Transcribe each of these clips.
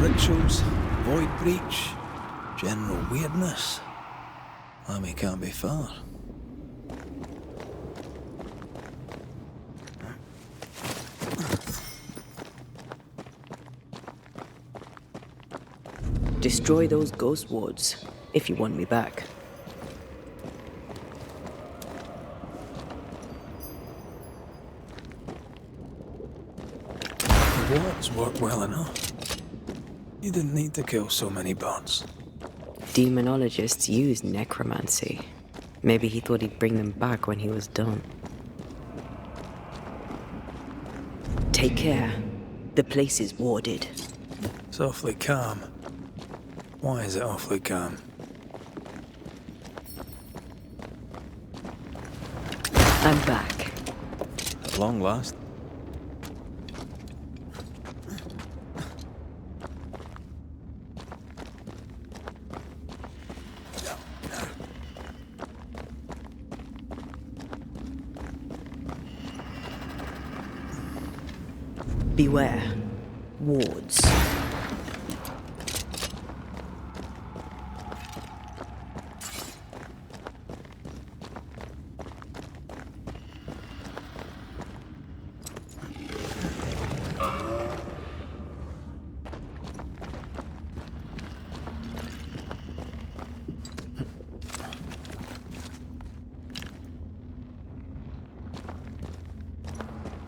rituals, void breach, general weirdness. Lammy can't be far. Destroy those ghost wards, if you want me back. The wards work well enough. You didn't need to kill so many bots. Demonologists use necromancy. Maybe he thought he'd bring them back when he was done. Take care. The place is warded. It's awfully calm. Why is it awfully calm? I'm back. At long last. Beware. Wards.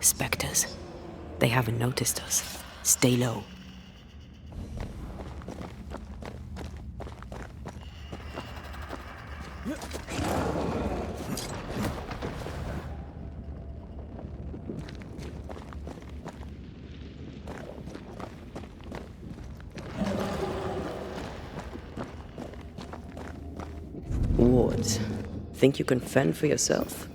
Spectres. They haven't noticed us. Stay low. Wards. Think you can fend for yourself?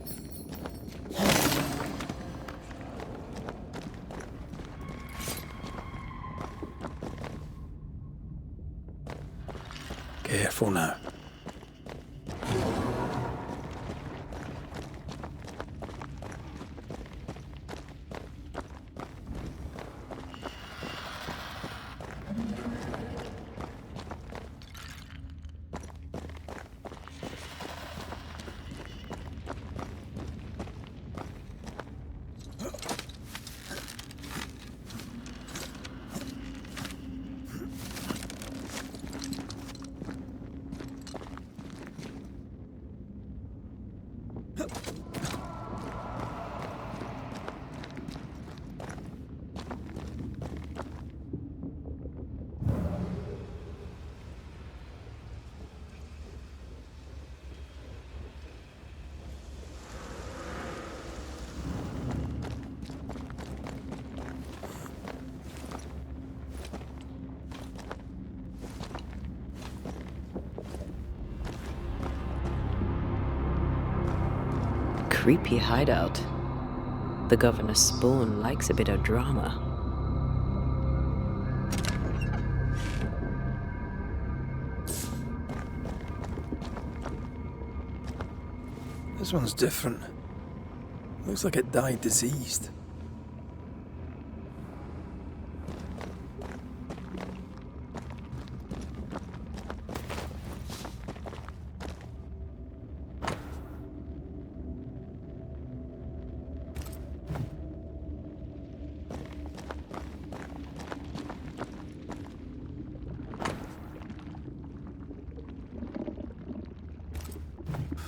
Careful now. Creepy hideout. The governor's spawn likes a bit of drama. This one's different. Looks like it died diseased.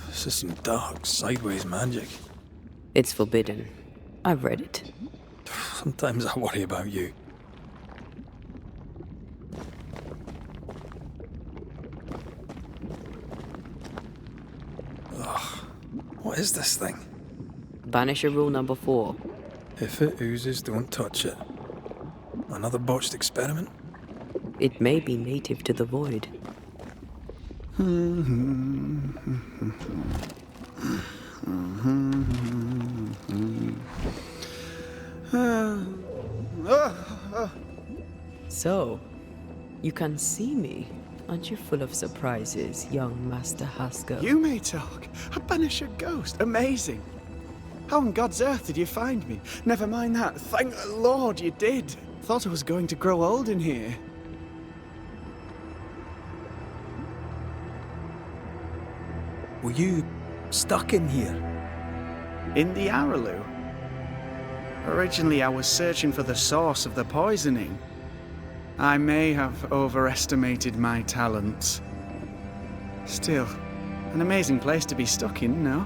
This is some dark, sideways magic. It's forbidden. I've read it. Sometimes I worry about you. Ugh. What is this thing? Banisher rule number 4. If it oozes, don't touch it. Another botched experiment? It may be native to the void. So, you can see me. Aren't you full of surprises, young Master Haskell? You may talk. A Banisher ghost. Amazing. How on God's earth did you find me? Never mind that. Thank the Lord you did. Thought I was going to grow old in here. Were you stuck in here? In the Araloo? Originally, I was searching for the source of the poisoning. I may have overestimated my talents. Still, an amazing place to be stuck in, no?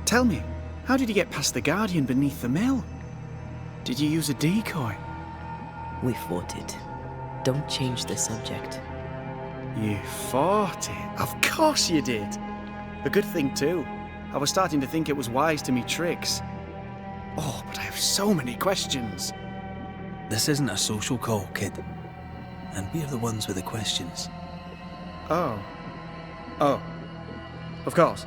Tell me, how did you get past the Guardian beneath the mill? Did you use a decoy? We fought it. Don't change the subject. You fought it? Of course you did! A good thing too. I was starting to think it was wise to me tricks. Oh, but I have so many questions. This isn't a social call, kid. And we're the ones with the questions. Oh. Oh. Of course.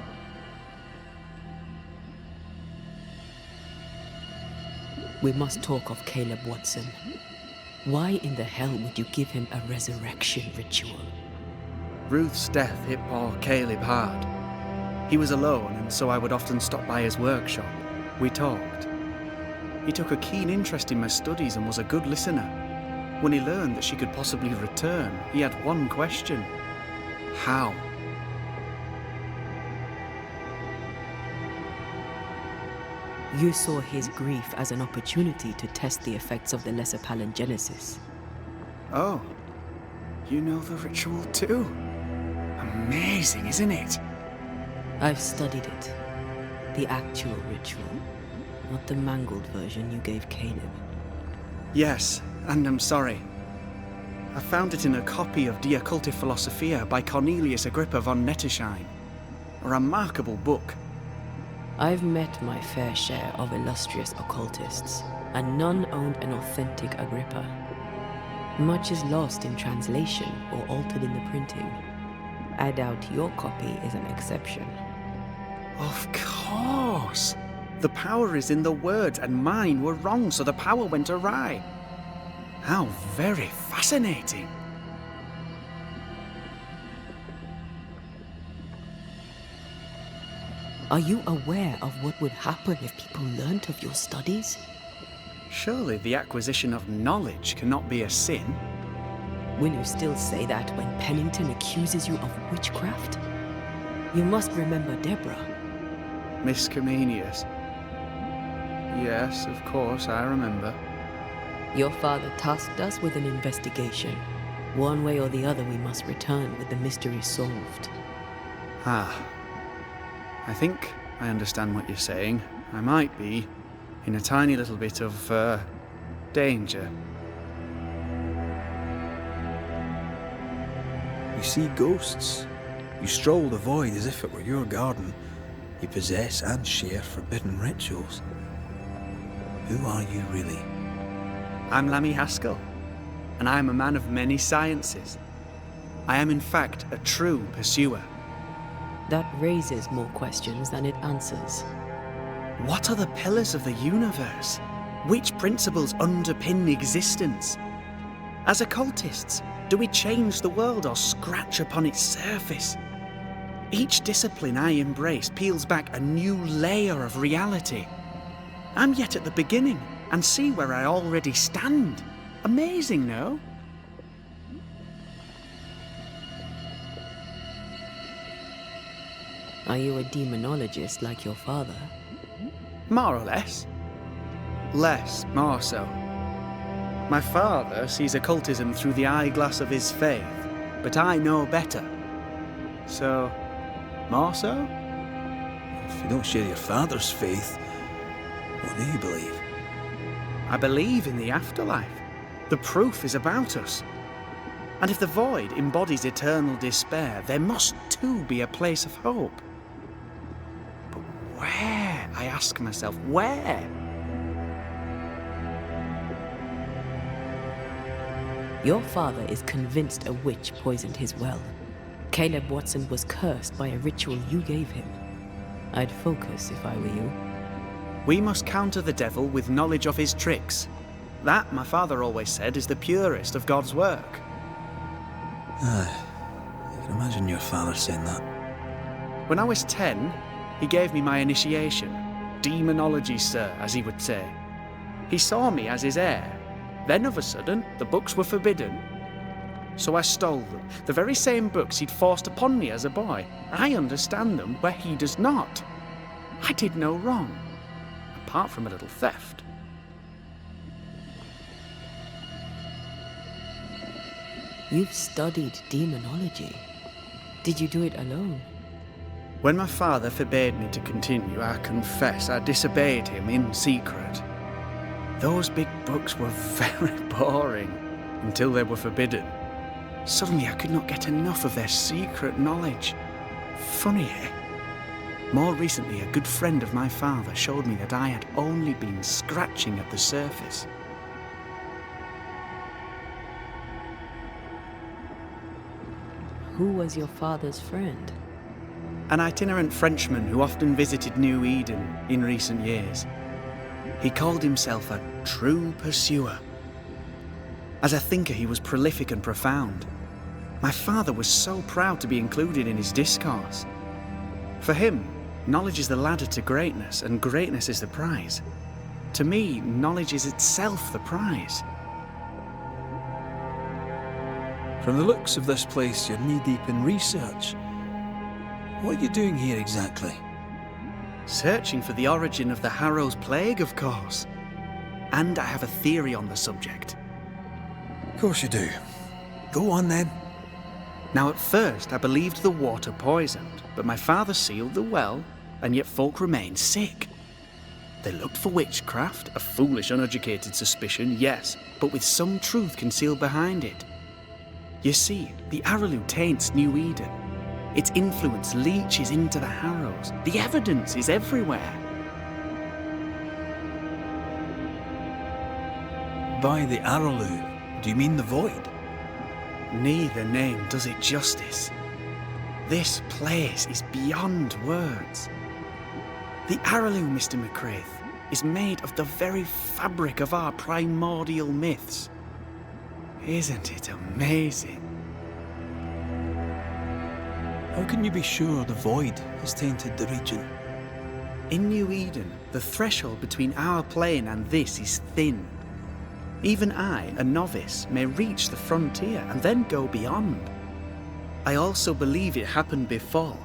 We must talk of Caleb Watson. Why in the hell would you give him a resurrection ritual? Ruth's death hit poor Caleb hard. He was alone, and so I would often stop by his workshop. We talked. He took a keen interest in my studies and was a good listener. When he learned that she could possibly return, he had one question. How? You saw his grief as an opportunity to test the effects of the lesser palingenesis. Oh. You know the ritual too? Amazing, isn't it? I've studied it. The actual ritual, not the mangled version you gave Caleb. Yes, and I'm sorry. I found it in a copy of De Occulti Philosophia by Cornelius Agrippa von Netterschein. A remarkable book. I've met my fair share of illustrious occultists, and none owned an authentic Agrippa. Much is lost in translation or altered in the printing. I doubt your copy is an exception. Of course! The power is in the words, and mine were wrong, so the power went awry. How very fascinating! Are you aware of what would happen if people learnt of your studies? Surely the acquisition of knowledge cannot be a sin. Will you still say that when Pennington accuses you of witchcraft? You must remember Deborah. Miss Comenius. Yes, of course, I remember. Your father tasked us with an investigation. One way or the other, we must return with the mystery solved. Ah. I think I understand what you're saying. I might be in a tiny little bit of, danger. You see ghosts. You stroll the void as if it were your garden. You possess and share forbidden rituals. Who are you really? I'm Lammy Haskell, and I am a man of many sciences. I am in fact a true pursuer. That raises more questions than it answers. What are the pillars of the universe? Which principles underpin existence? As occultists, do we change the world or scratch upon its surface? Each discipline I embrace peels back a new layer of reality. I'm yet at the beginning, and see where I already stand. Amazing, no? Are you a demonologist like your father? More or less. Less, more so. My father sees occultism through the eyeglass of his faith, but I know better. So, more so? If you don't share your father's faith, what do you believe? I believe in the afterlife. The proof is about us. And if the void embodies eternal despair, there must too be a place of hope. But where? I ask myself, where? Your father is convinced a witch poisoned his well. Caleb Watson was cursed by a ritual you gave him. I'd focus if I were you. We must counter the devil with knowledge of his tricks. That, my father always said, is the purest of God's work. I can imagine your father saying that. When I was 10, he gave me my initiation. Demonology, sir, as he would say. He saw me as his heir. Then of a sudden, the books were forbidden. So I stole them, the very same books he'd forced upon me as a boy. I understand them where he does not. I did no wrong, apart from a little theft. You've studied demonology. Did you do it alone? When my father forbade me to continue, I confess I disobeyed him in secret. Those big books were very boring until they were forbidden. Suddenly I could not get enough of their secret knowledge. Funny, eh? More recently, a good friend of my father showed me that I had only been scratching at the surface. Who was your father's friend? An itinerant Frenchman who often visited New Eden in recent years. He called himself a true pursuer. As a thinker, he was prolific and profound. My father was so proud to be included in his discourse. For him, knowledge is the ladder to greatness, and greatness is the prize. To me, knowledge is itself the prize. From the looks of this place, you're knee-deep in research. What are you doing here exactly? Searching for the origin of the Harrow's plague, of course. And I have a theory on the subject. Of course you do. Go on then. Now, at first, I believed the water poisoned, but my father sealed the well, and yet folk remained sick. They looked for witchcraft, a foolish, uneducated suspicion, yes, but with some truth concealed behind it. You see, the Arrowlu taints New Eden. Its influence leaches into the Harrows. The evidence is everywhere. By the Arrowlu, do you mean the void? Neither name does it justice. This place is beyond words. The Arrowlu, Mr. McCraith, is made of the very fabric of our primordial myths. Isn't it amazing? How can you be sure the void has tainted the region? In New Eden, the threshold between our plane and this is thin. Even I, a novice, may reach the frontier and then go beyond. I also believe it happened before.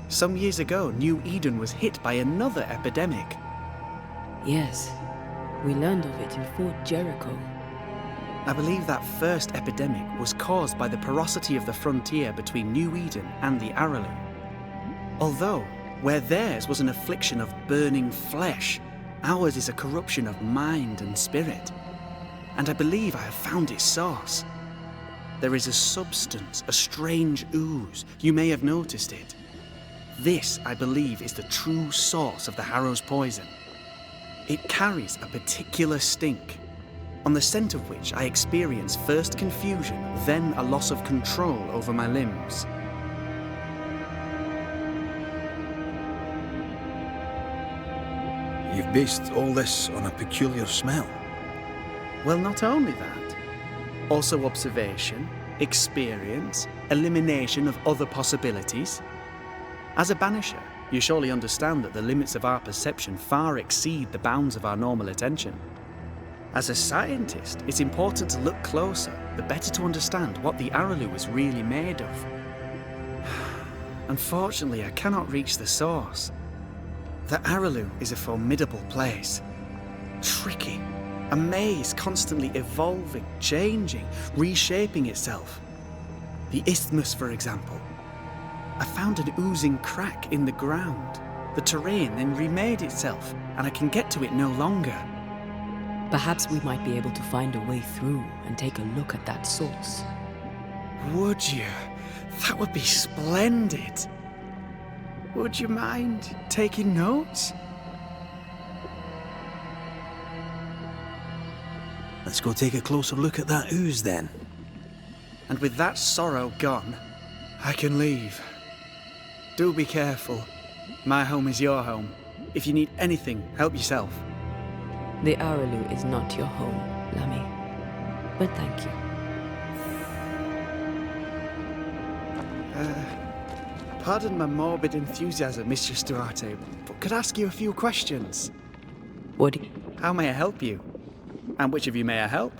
Some years ago, New Eden was hit by another epidemic. Yes, we learned of it in Fort Jericho. I believe that first epidemic was caused by the porosity of the frontier between New Eden and the Arrowlu. Although, where theirs was an affliction of burning flesh, ours is a corruption of mind and spirit. And I believe I have found its source. There is a substance, a strange ooze. You may have noticed it. This, I believe, is the true source of the Harrow's poison. It carries a particular stink, on the scent of which I experience first confusion, then a loss of control over my limbs. You've based all this on a peculiar smell. Well, not only that, also observation, experience, elimination of other possibilities. As a Banisher, you surely understand that the limits of our perception far exceed the bounds of our normal attention. As a scientist, it's important to look closer, the better to understand what the Arrowlu is really made of. Unfortunately, I cannot reach the source. The Arrowlu is a formidable place. Tricky. A maze constantly evolving, changing, reshaping itself. The isthmus, for example. I found an oozing crack in the ground. The terrain then remade itself, and I can get to it no longer. Perhaps we might be able to find a way through and take a look at that source. Would you? That would be splendid. Would you mind taking notes? Let's go take a closer look at that ooze then. And with that sorrow gone, I can leave. Do be careful. My home is your home. If you need anything, help yourself. The Arrowlu is not your home, Lammy. But thank you. Pardon my morbid enthusiasm, Mistress Duarte, but could I ask you a few questions? What do you... How may I help you? And which of you may I help?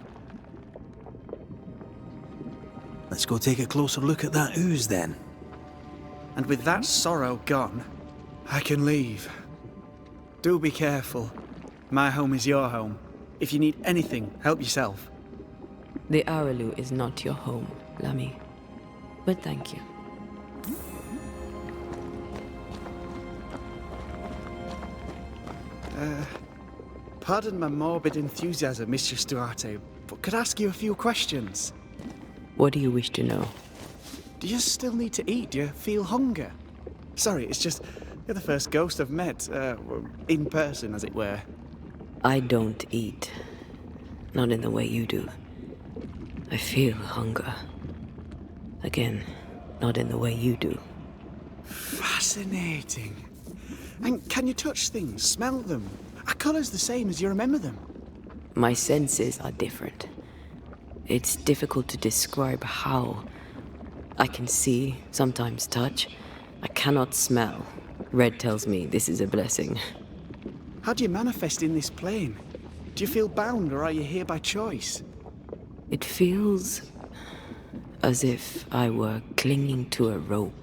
Let's go take a closer look at that ooze then. And with that sorrow gone, I can leave. Do be careful. My home is your home. If you need anything, help yourself. The Araloo is not your home, Lammy. But thank you. Pardon my morbid enthusiasm, Mistress Duarte, but could I ask you a few questions? What do you wish to know? Do you still need to eat? Do you feel hunger? Sorry, it's just you're the first ghost I've met, in person, as it were. I don't eat. Not in the way you do. I feel hunger. Again, not in the way you do. Fascinating. And can you touch things, smell them? Are colours the same as you remember them? My senses are different. It's difficult to describe how. I can see, sometimes touch. I cannot smell. Red tells me this is a blessing. How do you manifest in this plane? Do you feel bound, or are you here by choice? It feels as if I were clinging to a rope,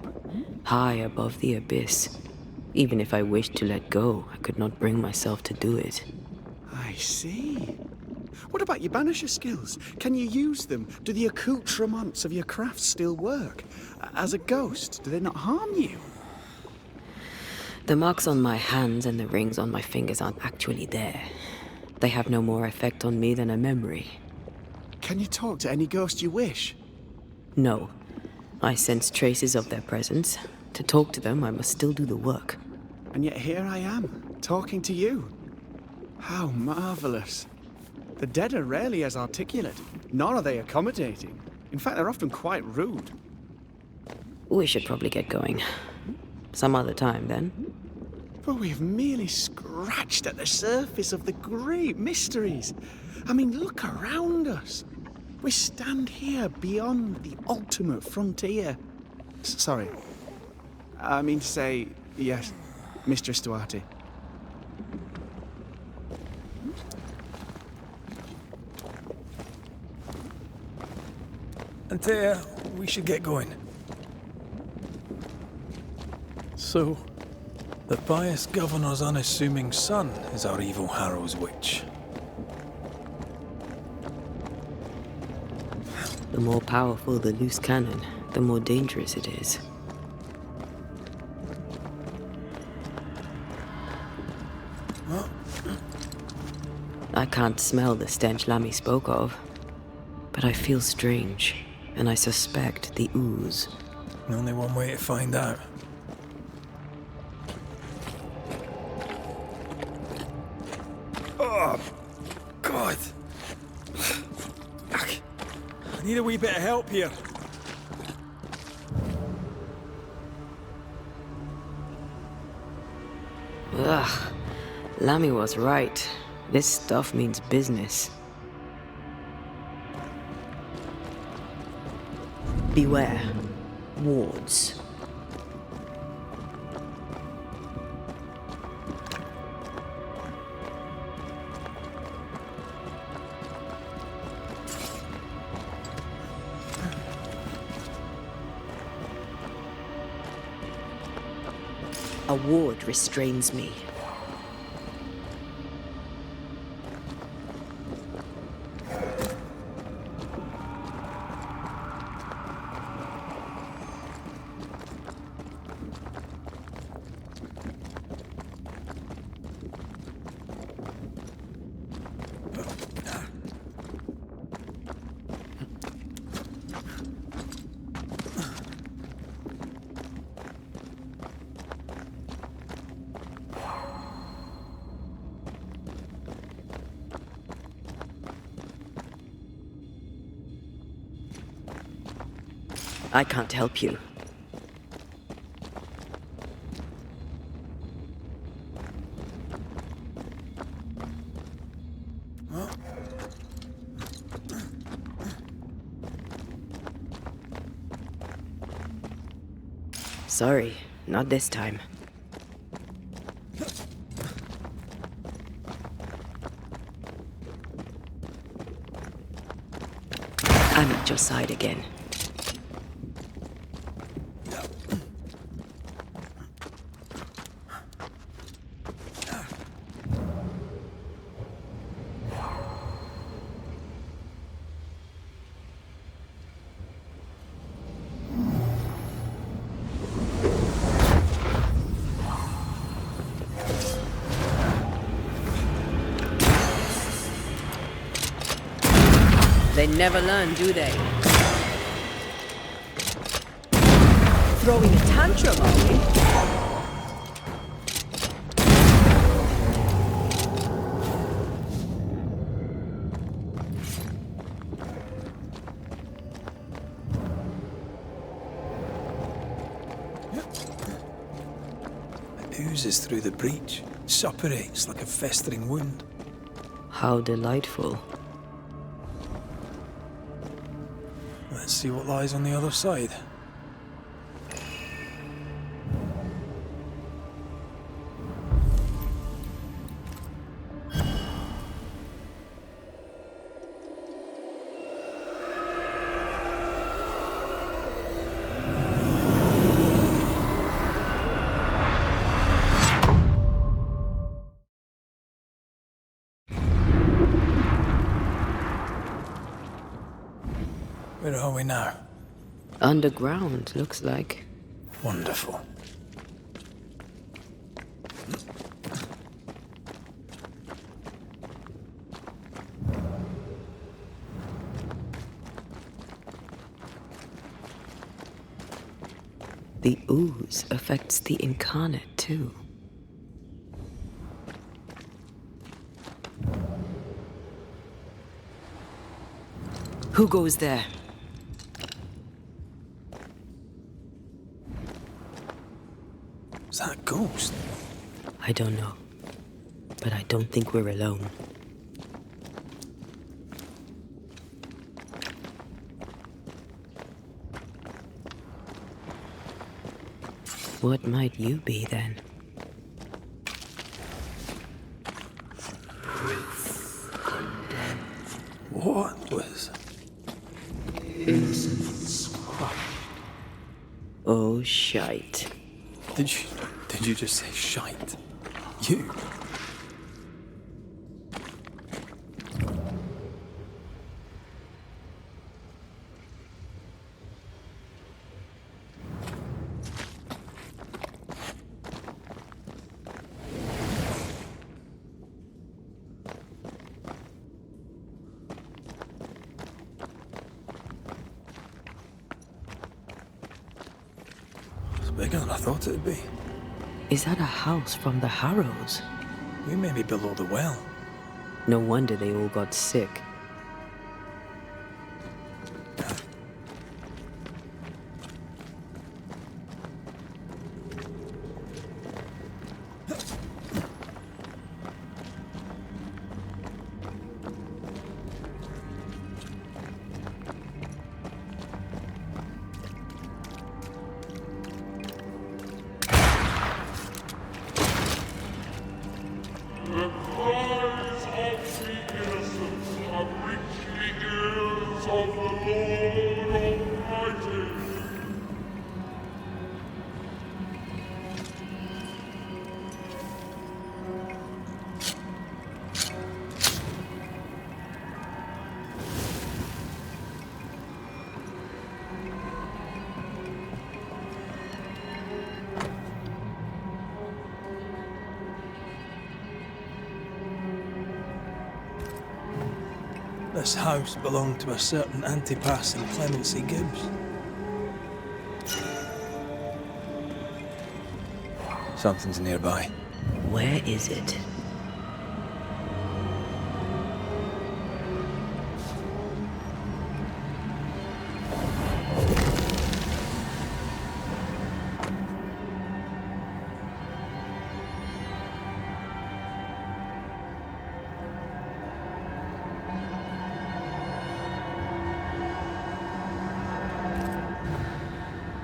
high above the abyss. Even if I wished to let go, I could not bring myself to do it. I see. What about your Banisher skills? Can you use them? Do the accoutrements of your craft still work? As a ghost, do they not harm you? The marks on my hands and the rings on my fingers aren't actually there. They have no more effect on me than a memory. Can you talk to any ghost you wish? No. I sense traces of their presence. To talk to them, I must still do the work. And yet here I am, talking to you. How marvelous. The dead are rarely as articulate, nor are they accommodating. In fact, they're often quite rude. We should probably get going. Some other time, then. But we've merely scratched at the surface of the great mysteries. I mean, look around us. We stand here beyond the ultimate frontier. Sorry. I mean to say, yes, Mistress Duarte. And we should get going. So, the pious governor's unassuming son is our evil Harrow's witch. The more powerful the loose cannon, the more dangerous it is. I can't smell the stench Lammy spoke of, but I feel strange, and I suspect the ooze. Only one way to find out. Oh, God. I need a wee bit of help here. Ugh. Lammy was right. This stuff means business. Beware. Wards. A ward restrains me. I can't help you. Sorry, not this time. I'm at your side again. They never learn, do they? Throwing a tantrum, are we? It oozes through the breach, suppurates like a festering wound. How delightful. Let's see what lies on the other side. Where are we now? Underground, looks like. Wonderful. The ooze affects the incarnate, too. Who goes there? Is that a ghost? I don't know. But I don't think we're alone. What might you be, then? What was... Innocence crushed. Oh, shite. Did you just say shite? You? It's bigger than I thought it'd be. Is that a house from the Harrows? We may be below the well. No wonder they all got sick. The cries of the innocent have reached the ears of the Lord Almighty. This house belonged to a certain Antipas and Clemency Gibbs. Something's nearby. Where is it?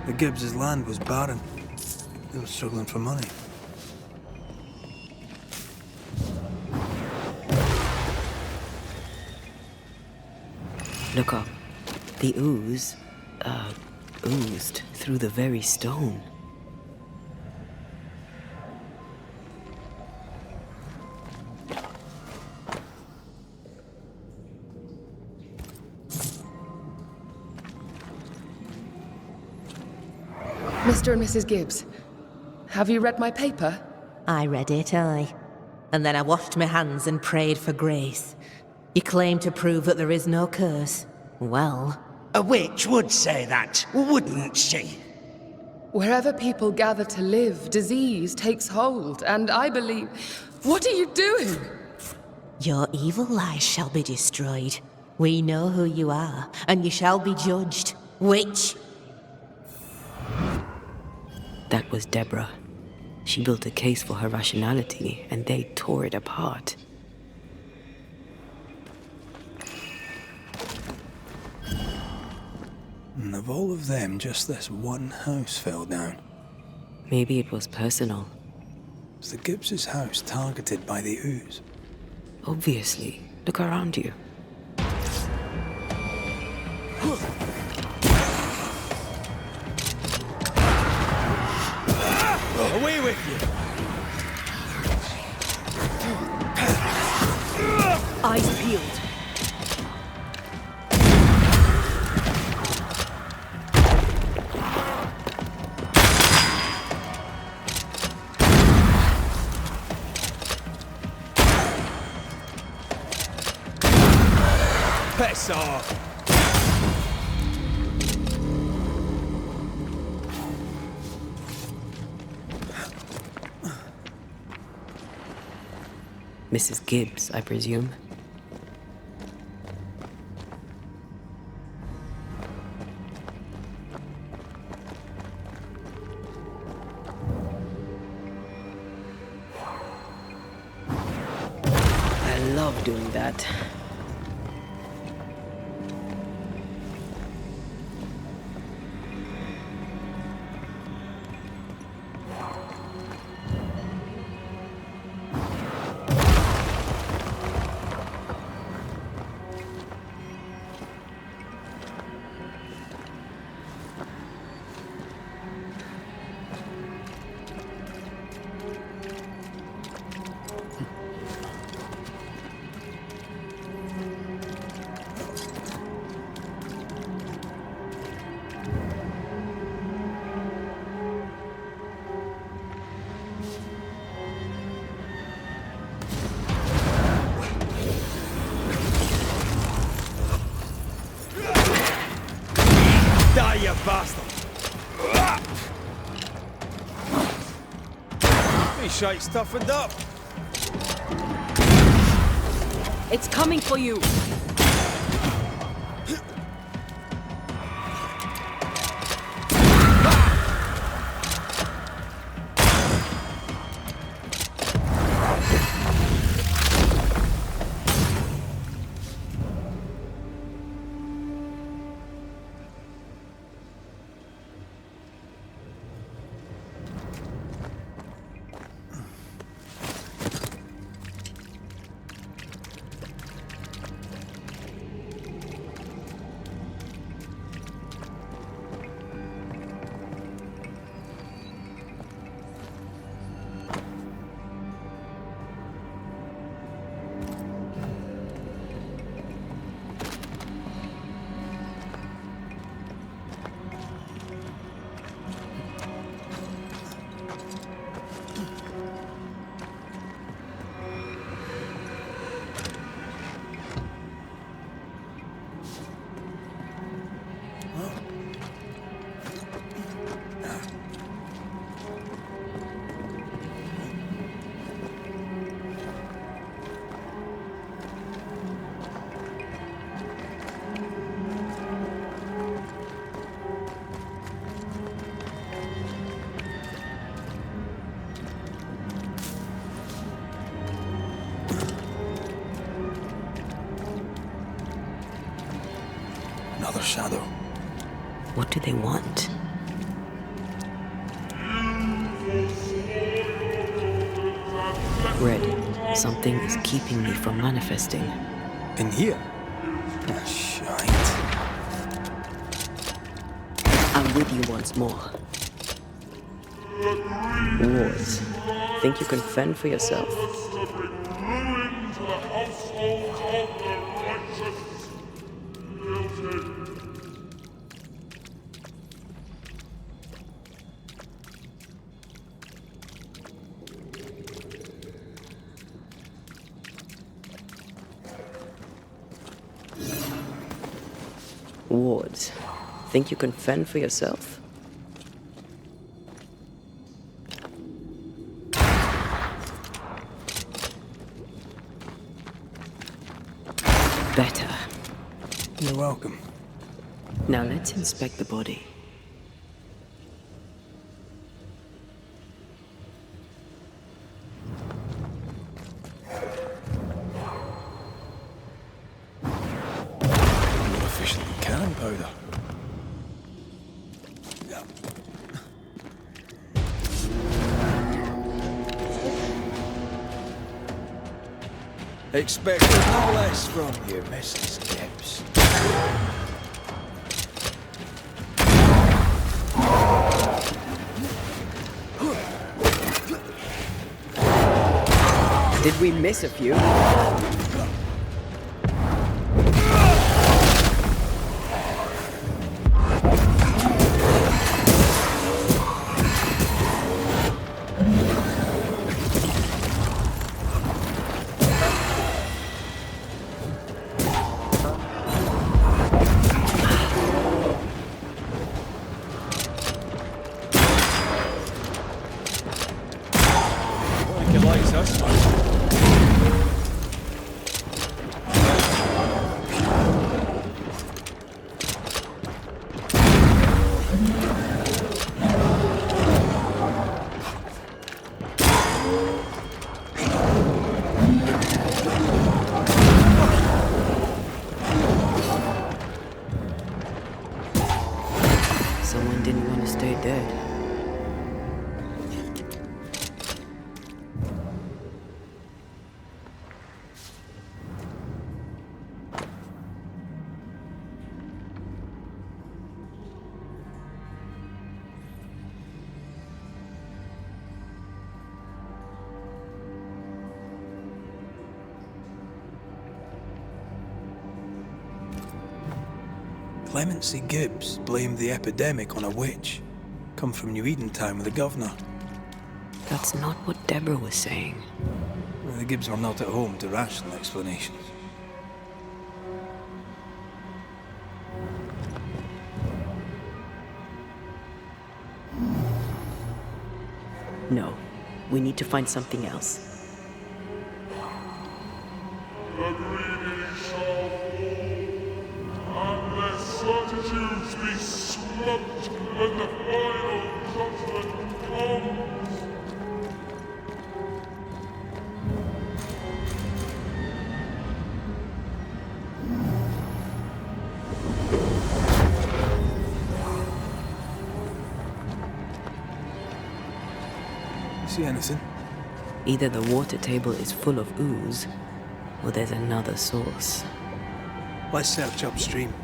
The Gibbs' land was barren. They were struggling for money. Look up. The ooze, oozed through the very stone. Mr. and Mrs. Gibbs, have you read my paper? I read it, aye. And then I washed my hands and prayed for grace. You claim to prove that there is no curse. Well, A witch would say that, wouldn't she? Wherever people gather to live, disease takes hold, and I believe... What are you doing? your evil lies shall be destroyed. We know who you are, and you shall be judged. Witch! That was Deborah. She built a case for her rationality, and they tore it apart. And of all of them, just this one house fell down. Maybe it was personal. Was the Gibbs' house targeted by the ooze? Obviously. Look around you. Away with you! Eyes peeled. Piss off! Mrs. Gibbs, I presume. I love doing that. Die, you bastard! Hey, shite's toughened up. It's coming for you! Another shadow. What do they want? Red, something is keeping me from manifesting. In here? Ah, shite. I'm with you once more. Wars. Think you can fend for yourself? Ruin to the household of the righteous. Guilty. wards. Think you can fend for yourself? Better. You're welcome. Now let's inspect the body. More efficient than cannon powder. Expect no less from you, Mrs. Gibbs. Did we miss a few? Someone didn't want to stay dead. Clemency Gibbs blamed the epidemic on a witch. Come from New Eden Town with the governor. That's not what Deborah was saying. The Gibbs were not at home to rational explanations. No, we need to find something else. The greedy shall fall, and their certitudes be smoked when the final judgment comes. See anything? Either the water table is full of ooze, or there's another source. Let's search upstream.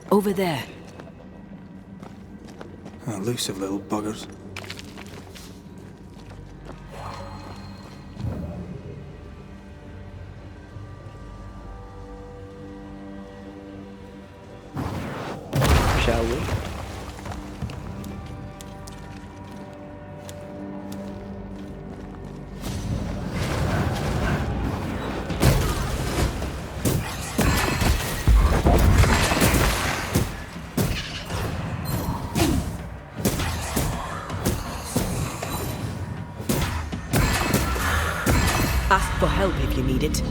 Over there. Elusive little buggers. Shall we? Ask for help if you need it.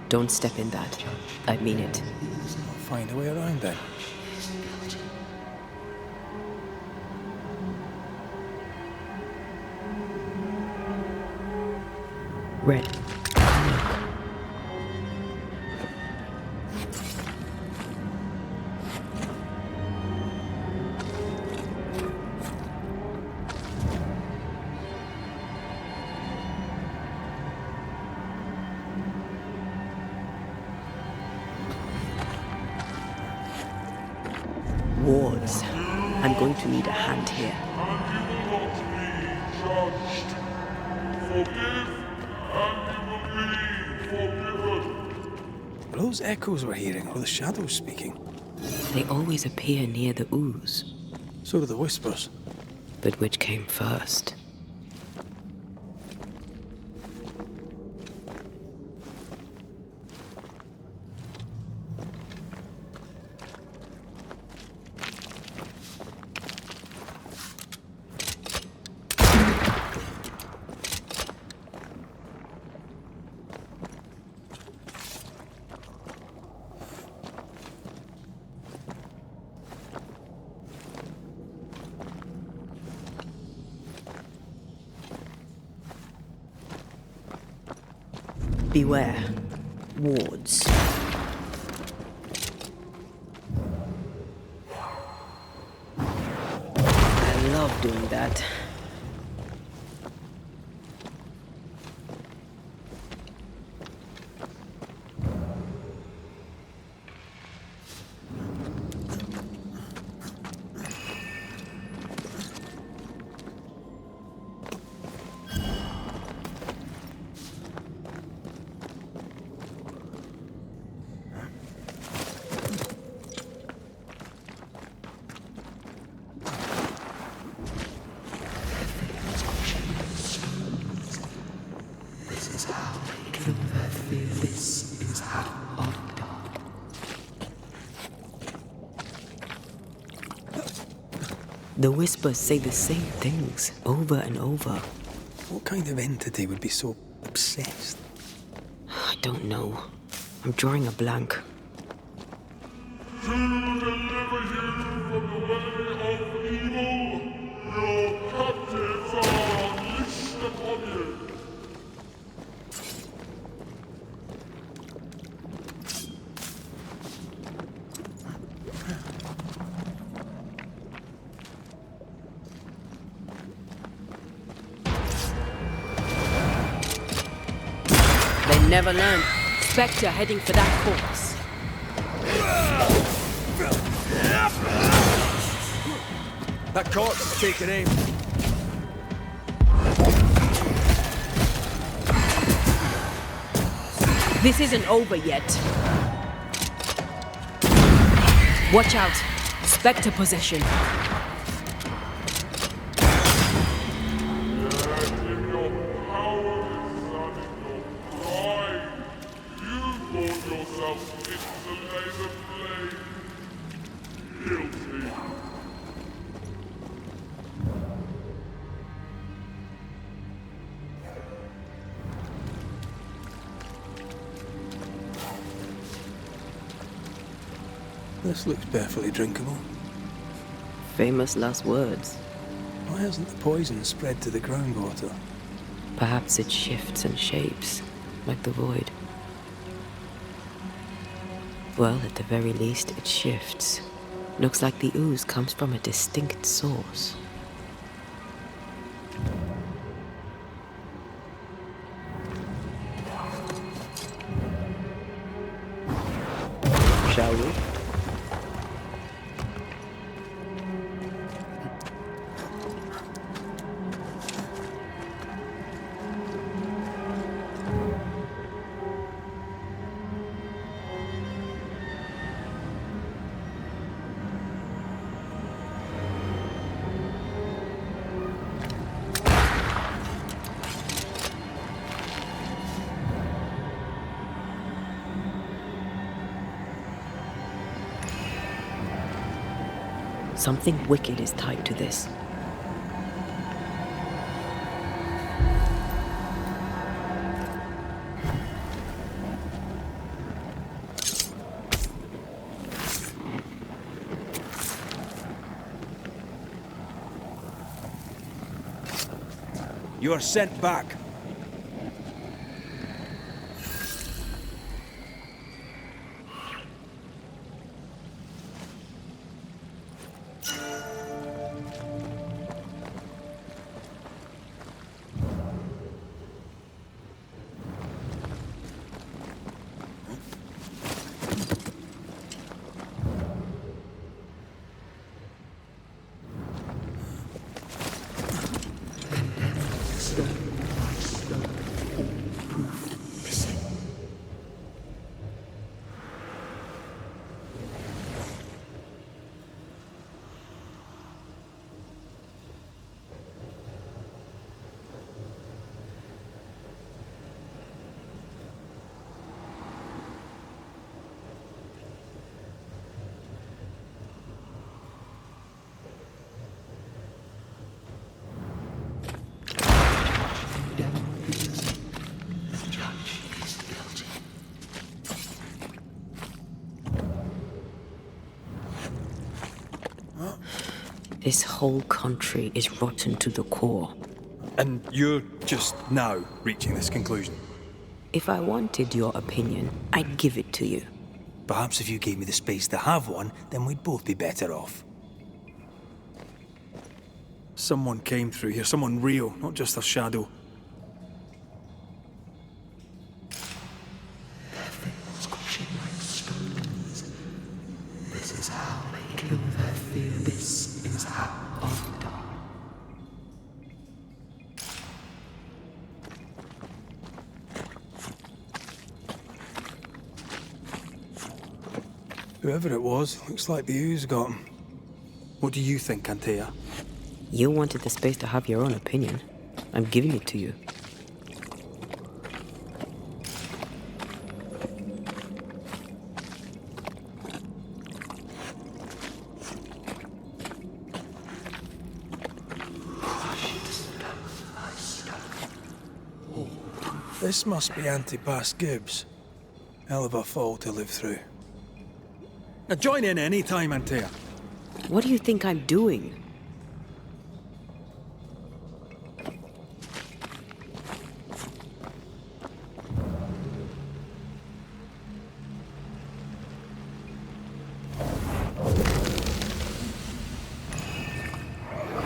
Don't step in that. I mean it. I'll find a way around then. Red. Wards. I'm going to need a hand here. Were those echoes we're hearing, or the shadows speaking? They always appear near the ooze. So do the whispers. But which came first? Beware. Wards. I love doing that. The whispers say the same things over and over. What kind of entity would be so obsessed? I don't know. I'm drawing a blank. To deliver you from the way of evil, your captives are unleashed upon you. They never learn. Spectre heading for that corpse. That corpse is taking aim. This isn't over yet. Watch out. Spectre possession. This looks perfectly drinkable. Famous last words. Why hasn't the poison spread to the groundwater? Perhaps it shifts and shapes, like the void. Well, at the very least, it shifts. Looks like the ooze comes from a distinct source. Shall we? Something wicked is tied to this. You are sent back. This whole country is rotten to the core. And you're just now reaching this conclusion? If I wanted your opinion, I'd give it to you. Perhaps if you gave me the space to have one, then we'd both be better off. Someone came through here, someone real, not just a shadow. This is how they kill their fear. This is how I die. Whoever it was, looks like the ooze got him. What do you think, Antea? You wanted the space to have your own opinion. I'm giving it to you. This must be Antipas Gibbs. Hell of a fall to live through. Now join in any time, Antea. What do you think I'm doing?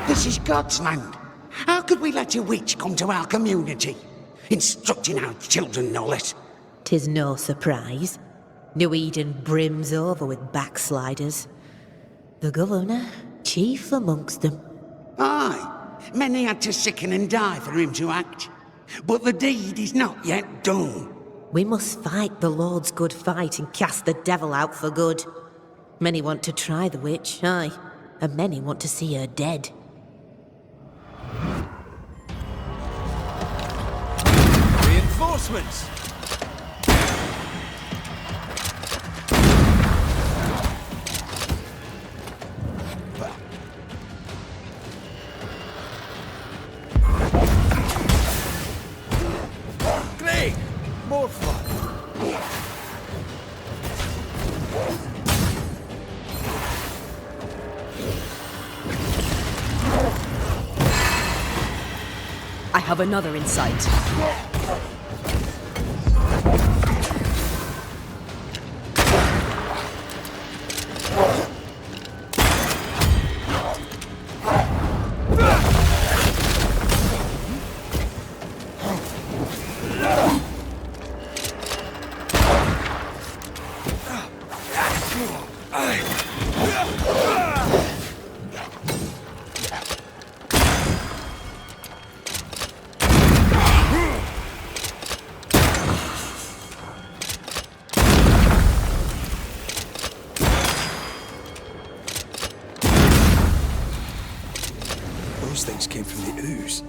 This is God's land. How could we let a witch come to our community? Instructing our children, no less. 'Tis no surprise. New Eden brims over with backsliders. The governor, chief amongst them. Aye, many had to sicken and die for him to act. But the deed is not yet done. We must fight the Lord's good fight and cast the devil out for good. Many want to try the witch, aye, and many want to see her dead. Reinforcements! Great! More fun! have another in sight. Those things came from the ooze.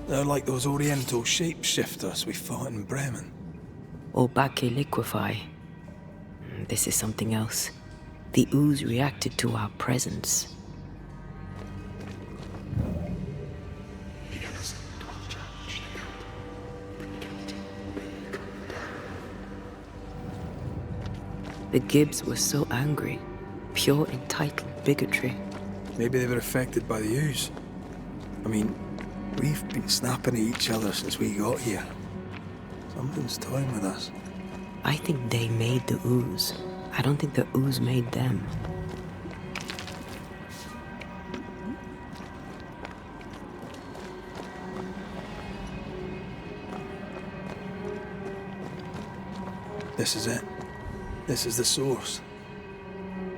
They're like those oriental shapeshifters we fought in Bremen. Or Bacche liquefy. This is something else. The ooze reacted to our presence. The Gibbs were so angry. Pure entitled bigotry. Maybe they were affected by the ooze. I mean, we've been snapping at each other since we got here. Something's toying with us. I think they made the ooze. I don't think the ooze made them. This is it. This is the source.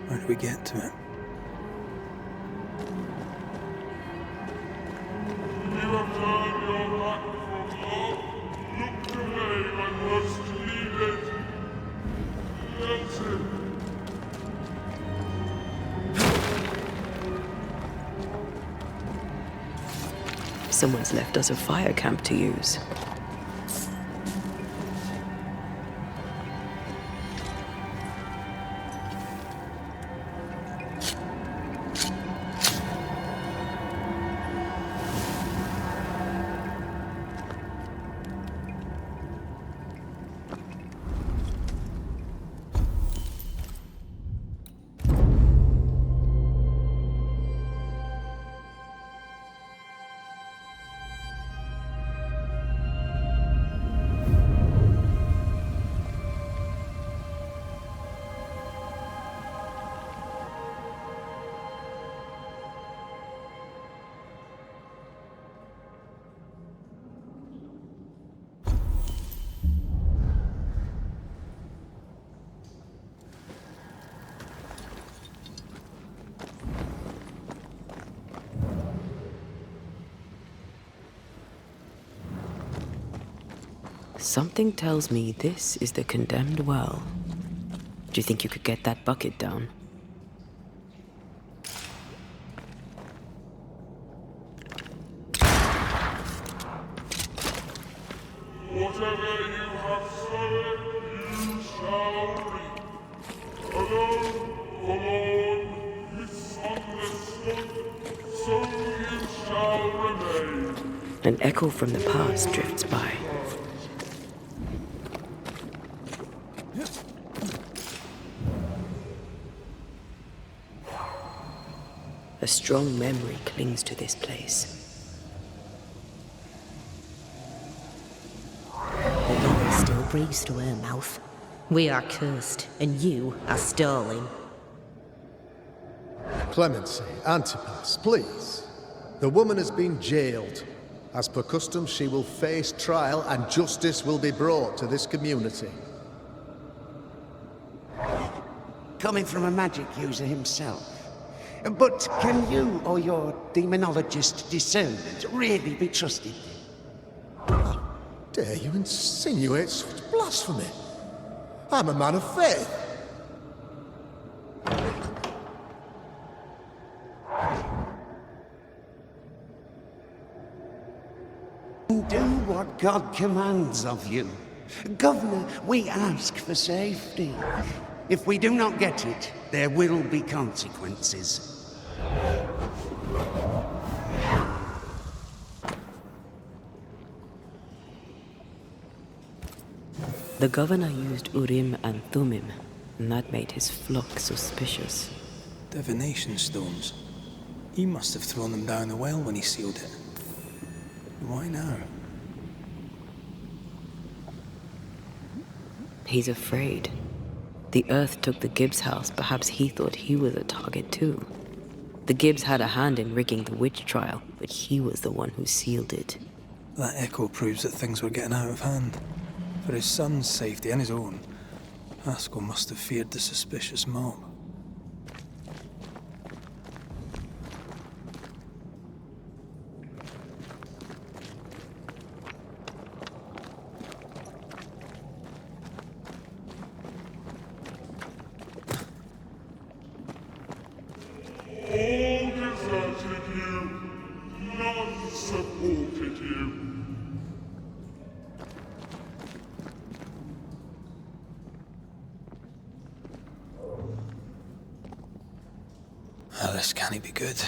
How do we get to it? You have turned your back from love. Look to me when most needed. That's it. Someone's left us a fire camp to use. Something tells me this is the condemned well. Do you think you could get that bucket down? Whatever you have sown, you shall reap. Alone, forlorn, misunderstood, so you shall remain. An echo from the past drifts by. A strong memory clings to this place. The river still breathes through her mouth. We are cursed, and you are stolen. Clemency, Antipas, please. The woman has been jailed. As per custom, she will face trial and justice will be brought to this community. Coming from a magic user himself. But can you or your demonologist discernment really be trusted? How dare you insinuate such blasphemy? I'm a man of faith. Do what God commands of you. Governor, we ask for safety. If we do not get it, there will be consequences. The governor used Urim and Thummim, and that made his flock suspicious. Divination stones. He must have thrown them down the well when he sealed it. Why now? He's afraid. The Earth took the Gibbs house. Perhaps he thought he was a target too. The Gibbs had a hand in rigging the witch trial, but he was the one who sealed it. That echo proves that things were getting out of hand. For his son's safety and his own, Haskell must have feared the suspicious mob. All deserted you, none supported you. Well, this can't be good.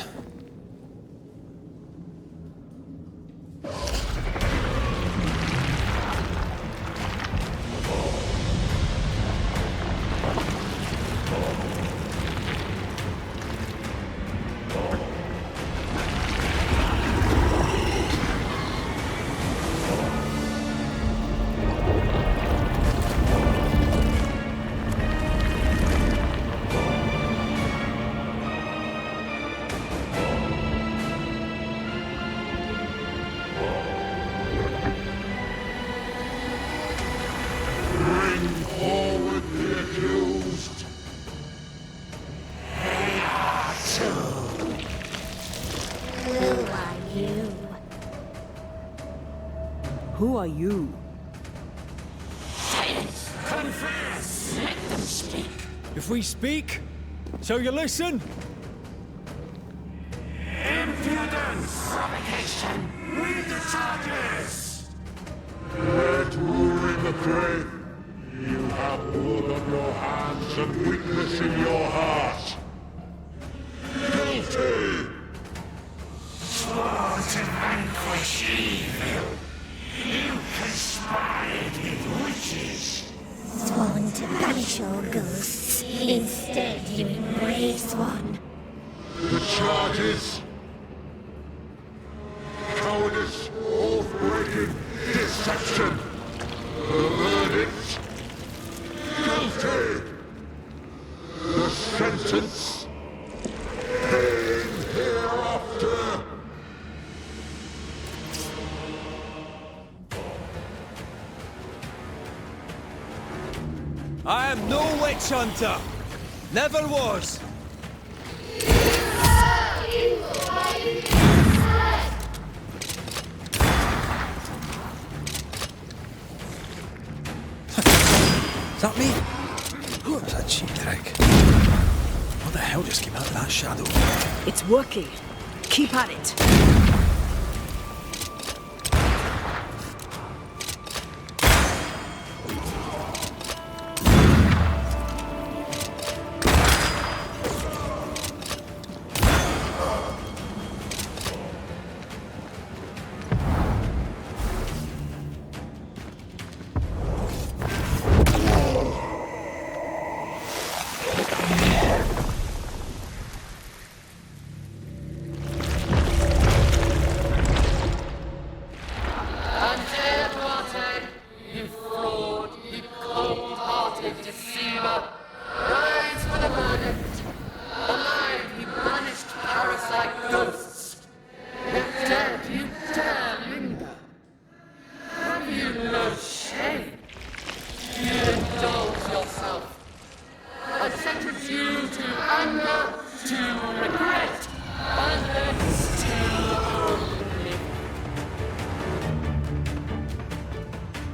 Who are you? Confess! Let them speak! If we speak, so you listen? Impudence! Provocation! Read the charges! Let who in the grave, you have blood on your hands and weakness in your heart. Guilty! Sworn to vanquish evil! You conspired with witches! Sworn to banish all ghosts. Instead, you embrace one. The charges: cowardice, oath-breaking, deception. The verdict: guilty. The sentence: pain hereafter. I am no witch hunter. Never was. Is that me? What was that cheap trick? What the hell just came out of that shadow? It's working. Keep at it.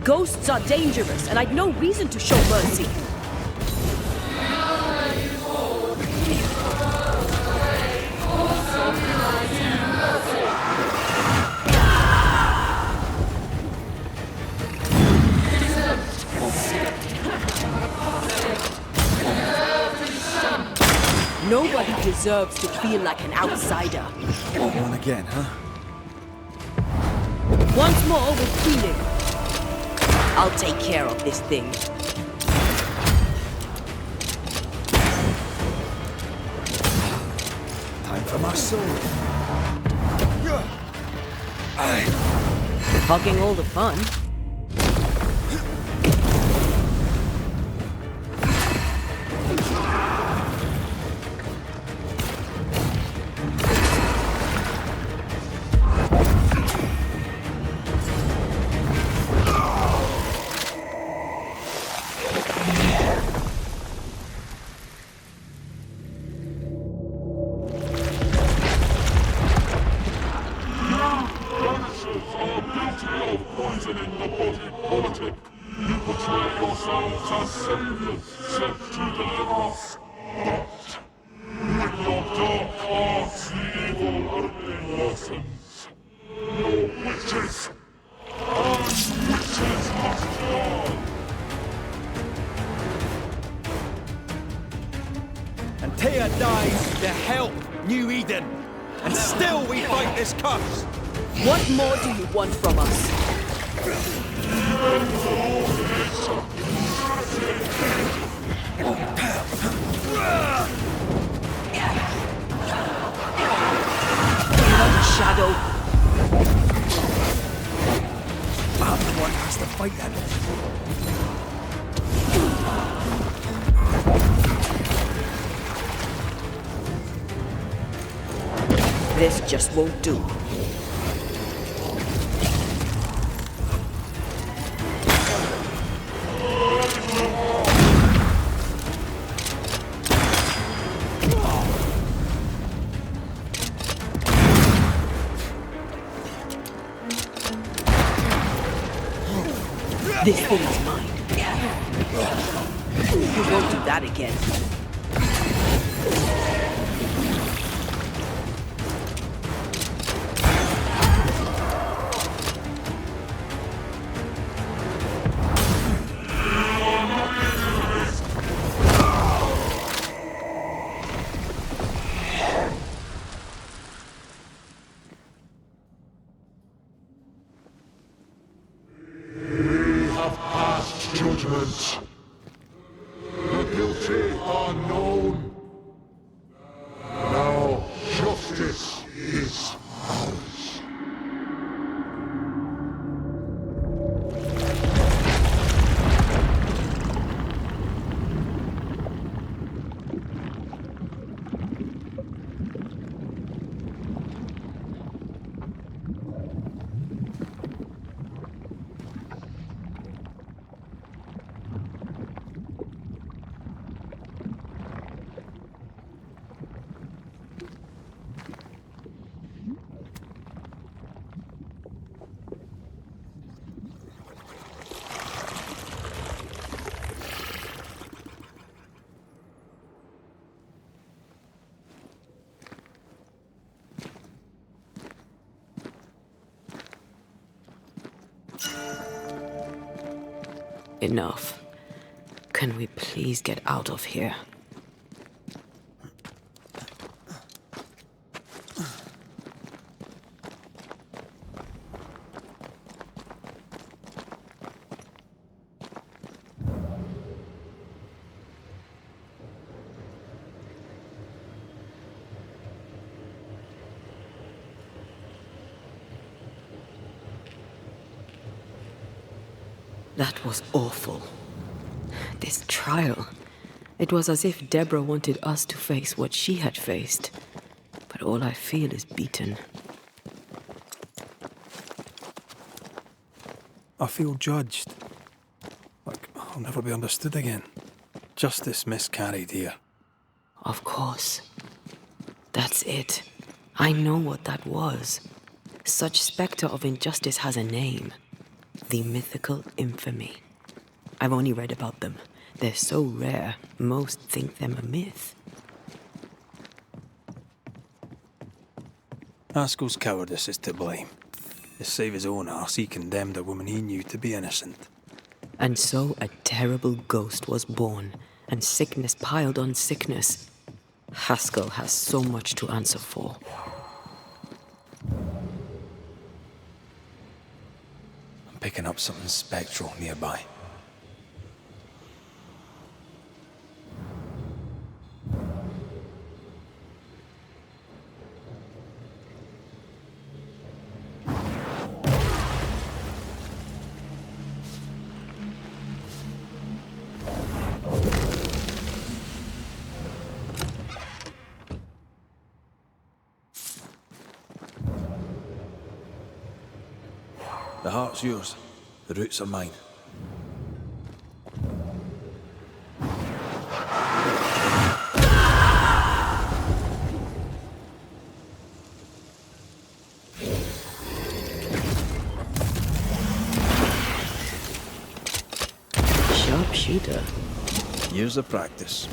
Ghosts are dangerous, and I'd no reason to show mercy. Nobody deserves to feel like an outsider. One again, huh? Once more with feeling. I'll take care of this thing. Time for my sword. Hogging all the fun. not a savior sent to deliver us, but with your dark hearts the evil only worsens. Your witches and witches must die. And Tia dies to help New Eden. And still we fight this curse. What more do you want from us? Shadow. I'm the one who has to fight them. This just won't do. This thing is mine. You won't do that again. Judgment. The guilty are known. Now justice is ours. Enough. Can we please get out of here? That was awful. This trial. It was as if Deborah wanted us to face what she had faced. But all I feel is beaten. I feel judged. Like I'll never be understood again. Justice miscarried here. Of course. That's it. I know what that was. Such spectre of injustice has a name. The mythical infamy. I've only read about them. They're so rare, most think them a myth. Haskell's cowardice is to blame. To save his own arse, he condemned a woman he knew to be innocent. And so a terrible ghost was born, and sickness piled on sickness. Haskell has so much to answer for. I'm picking up something spectral nearby. The heart's yours. The roots are mine. Sharpshooter. Years of practice.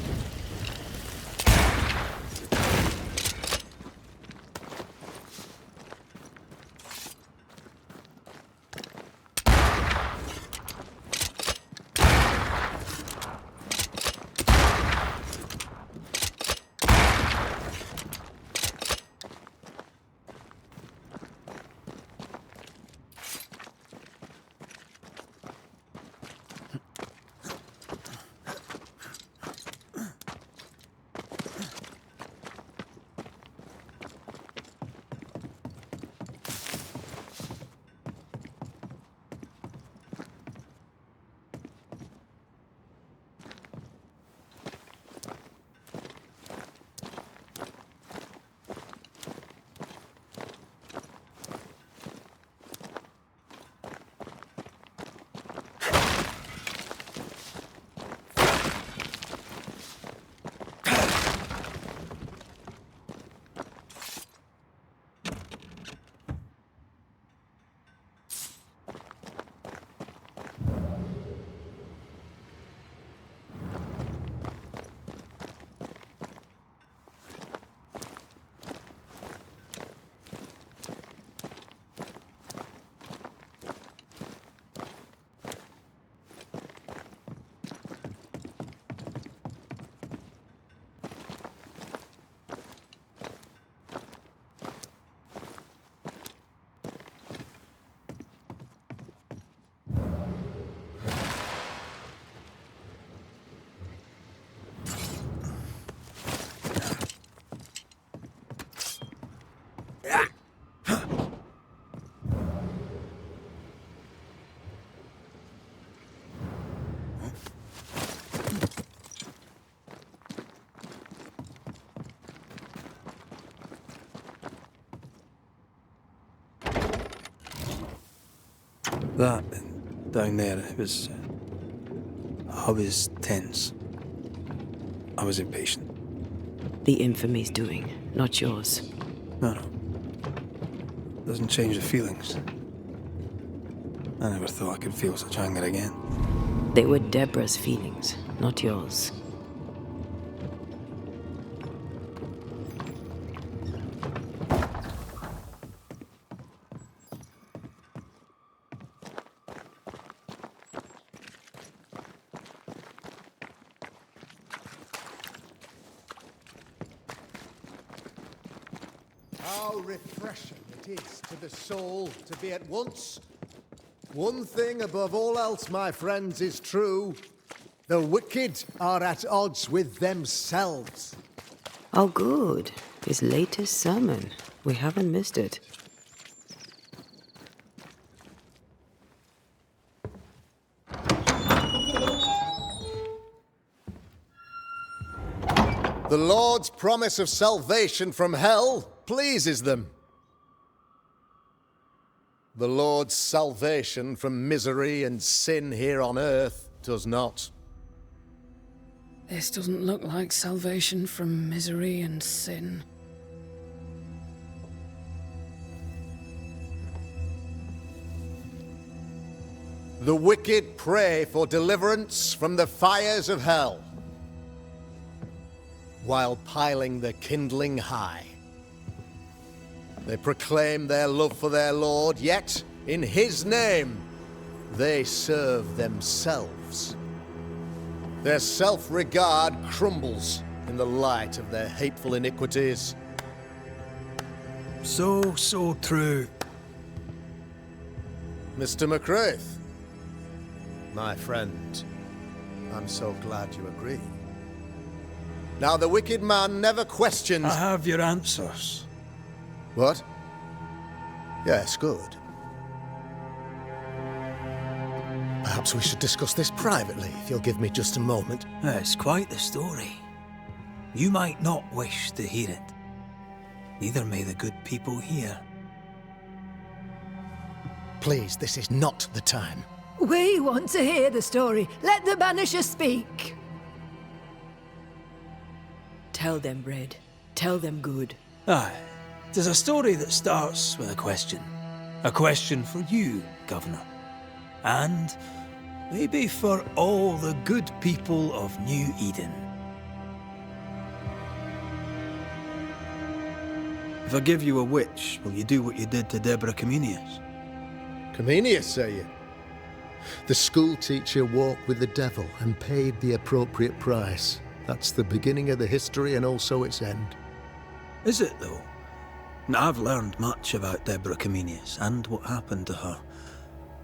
That down there, it was... I was tense. I was impatient. The infamy's doing, not yours. No. Doesn't change the feelings. I never thought I could feel such anger again. They were Deborah's feelings, not yours. How refreshing it is to the soul to be at once. One thing above all else, my friends, is true. The wicked are at odds with themselves. Oh, good. His latest sermon. We haven't missed it. The Lord's promise of salvation from hell pleases them. The Lord's salvation from misery and sin here on earth does not. This doesn't look like salvation from misery and sin. The wicked pray for deliverance from the fires of hell, while piling the kindling high. They proclaim their love for their Lord, yet, in His name, they serve themselves. Their self-regard crumbles in the light of their hateful iniquities. So true. Mr. McCraith, my friend, I'm so glad you agree. Now, the wicked man never questions... I have your answers. What? Yes, good. Perhaps we should discuss this privately, if you'll give me just a moment. It's quite the story. You might not wish to hear it. Neither may the good people here. Please, this is not the time. We want to hear the story. Let the Banisher speak. Tell them, Red. Tell them good. Aye. 'Tis a story that starts with a question. A question for you, Governor. And Maybe for all the good people of New Eden. If I give you a witch, will you do what you did to Deborah Comenius? Comenius, say you? The school teacher walked with the devil and paid the appropriate price. That's the beginning of the history and also its end. Is it, though? Now, I've learned much about Deborah Comenius and what happened to her,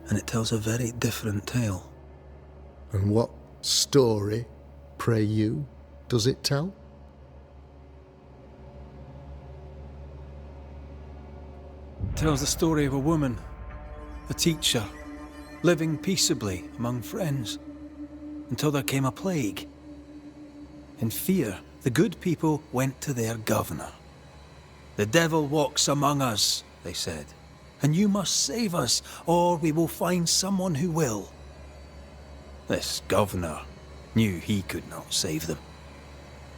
and it tells a very different tale. And what story, pray you, does it tell? It tells the story of a woman, a teacher, living peaceably among friends, until there came a plague. In fear, the good people went to their governor. "The devil walks among us," they said, "and you must save us, or we will find someone who will." This governor knew he could not save them,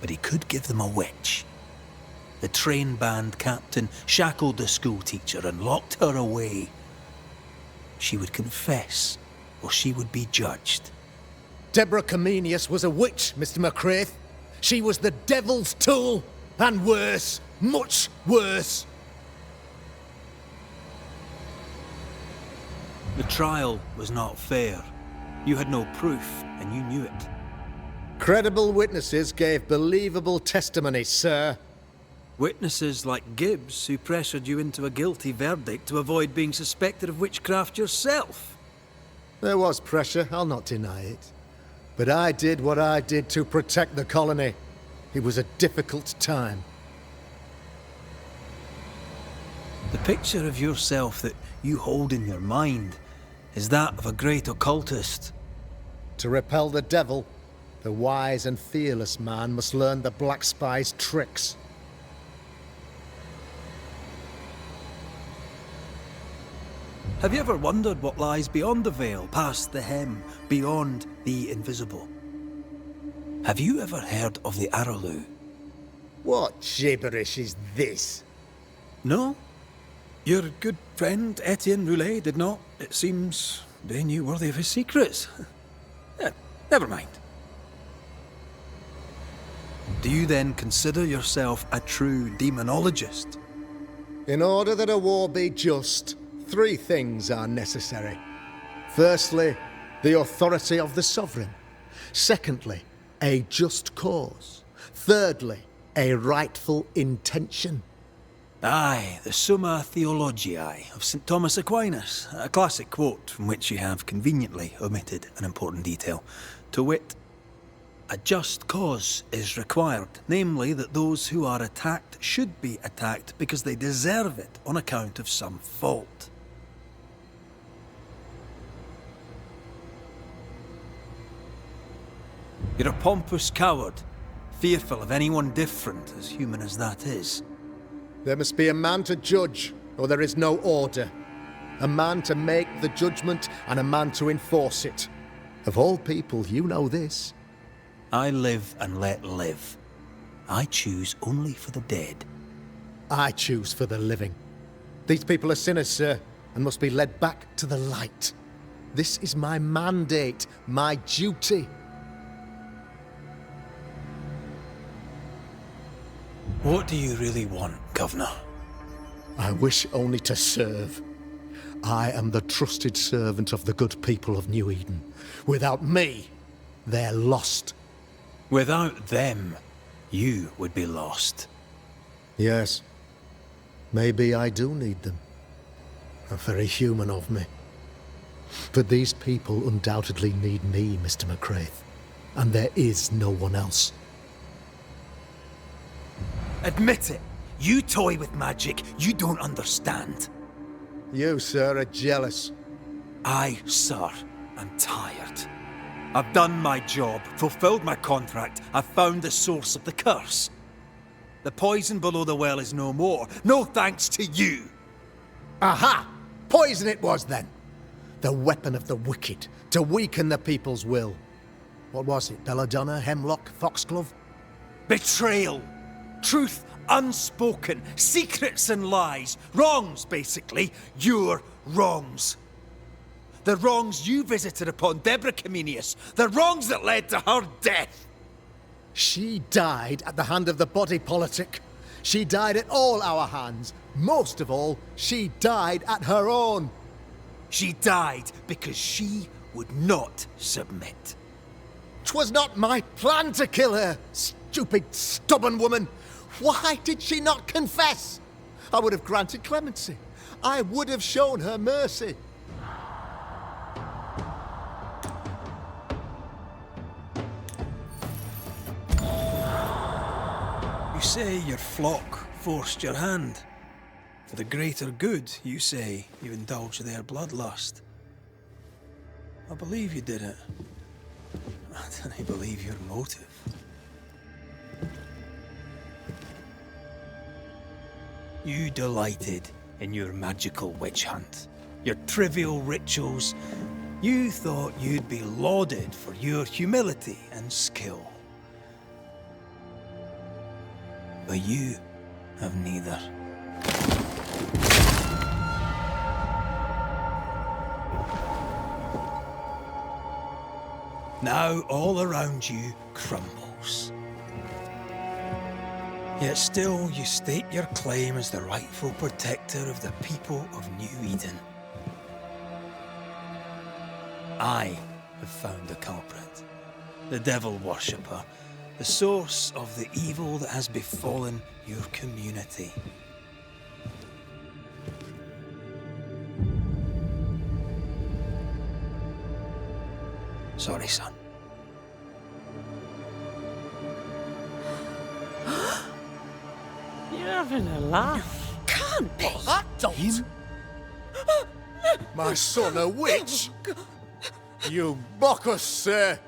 but he could give them a witch. The train band captain shackled the school teacher and locked her away. She would confess, or she would be judged. Deborah Comenius was a witch, Mr. McCraith. She was the devil's tool, and worse, much worse. The trial was not fair. You had no proof, and you knew it. Credible witnesses gave believable testimony, sir. Witnesses like Gibbs, who pressured you into a guilty verdict to avoid being suspected of witchcraft yourself. There was pressure, I'll not deny it. But I did what I did to protect the colony. It was a difficult time. The picture of yourself that you hold in your mind is that of a great occultist. To repel the devil, the wise and fearless man must learn the Black Spy's tricks. Have you ever wondered what lies beyond the veil, past the hem, beyond the invisible? Have you ever heard of the Araloo? What gibberish is this? No? Your good friend Etienne Roulet did not. It seems they knew worthy of his secrets. Never mind. Do you then consider yourself a true demonologist? In order that a war be just, 3 things are necessary. Firstly, the authority of the sovereign. Secondly, a just cause. Thirdly, a rightful intention. Aye, the Summa Theologiae of St. Thomas Aquinas, a classic quote from which you have conveniently omitted an important detail. To wit, a just cause is required, namely that those who are attacked should be attacked because they deserve it on account of some fault. You're a pompous coward, fearful of anyone different, as human as that is. There must be a man to judge, or there is no order. A man to make the judgment, and a man to enforce it. Of all people, you know this. I live and let live. I choose only for the dead. I choose for the living. These people are sinners, sir, and must be led back to the light. This is my mandate, my duty. What do you really want, Governor? I wish only to serve. I am the trusted servant of the good people of New Eden. Without me, they're lost. Without them, you would be lost. Yes. Maybe I do need them. Very human of me. But these people undoubtedly need me, Mr. McCraith. And there is no one else. Admit it. You toy with magic you don't understand. You, sir, are jealous. I, sir, am tired. I've done my job, fulfilled my contract, I've found the source of the curse. The poison below the well is no more. No thanks to you. Aha! Poison it was then. The weapon of the wicked, to weaken the people's will. What was it, belladonna, hemlock, foxglove? Betrayal. Truth unspoken. Secrets and lies. Wrongs, basically. Your wrongs. The wrongs you visited upon Deborah Comenius. The wrongs that led to her death. She died at the hand of the body politic. She died at all our hands. Most of all, she died at her own. She died because she would not submit. 'Twas not my plan to kill her, stupid, stubborn woman. Why did she not confess? I would have granted clemency. I would have shown her mercy. You say your flock forced your hand. For the greater good, you say, you indulged their bloodlust. I believe you did it. I don't believe your motive. You delighted in your magical witch hunt, your trivial rituals. You thought you'd be lauded for your humility and skill. But you have neither. Now all around you crumbles. Yet still you state your claim as the rightful protector of the people of New Eden. I have found the culprit, the devil worshipper, the source of the evil that has befallen your community. Sorry, son. You're having a laugh. Can't be. I don't. My son, a witch? You mock us, sir.